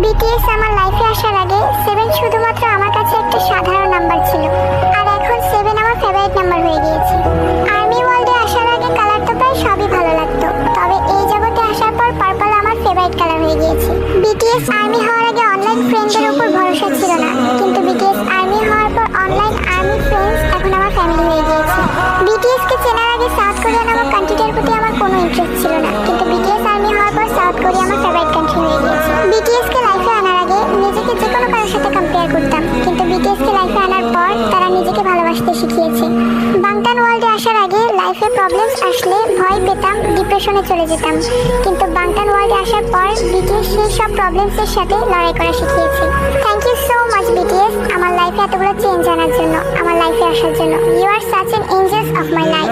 BTS আমার লাইফে আসার আগে 7 শুধুমাত্র আমার কাছে একটা সাধারণ নাম্বার ছিল, আর এখন 7 আমার ফেভারিট নাম্বার হয়ে গিয়েছে। আর্মি ওয়ার্ল্ডে আসার আগে কালার তো প্রায় সবই ভালো লাগতো, তবে এই জগতে আসার পর পার্পল আমার ফেভারিট কালার হয়ে গিয়েছে। বিটিএস আর্মি হওয়ার আগে অনলাইন ফ্রেন্ডদের উপর ভরসা ছিল না, কিন্তু বিটিএস আর্মি হওয়ার পর অনলাইন আর্মি ফ্রেন্ডস এখন আমার ফ্যামিলি হয়ে গিয়েছে। বিটিএস কে চেনার আগে সাউথ কোরিয়া নামক কান্ট্রিটার প্রতি আমার কোনো ইন্টারেস্ট ছিল না, কিন্তু বিটিএস আর্মি হওয়ার পর সাউথ কোরিয়া আমার ফেভারিট কান্ট্রি হয়ে গিয়েছে। বিটিএস কে লাইফে আনার আগে নিজেকে যে কোনো কারোর সাথে কম্পেয়ার করতাম, কিন্তু বিটিএস কে লাইফে আনার পর তারা নিজেকে ভালোবাসতে শিখিয়েছে। বাংটান ওয়ার্ল্ডে আসার আগে লাইফে প্রবলেমস আসলে ভয় পেতাম, ডিপ্রেশনে চলে যেতাম, কিন্তু বাংটান ওয়ার্ল্ডে আসার পর বিটিএস সেই সব প্রবলেমসের সাথে লড়াই করা শিখিয়েছে। Thank you so much BTS, আমার লাইফে এতগুলো চেঞ্জ আনার জন্য, আমার লাইফে আসার জন্য। You are such an angels of my life.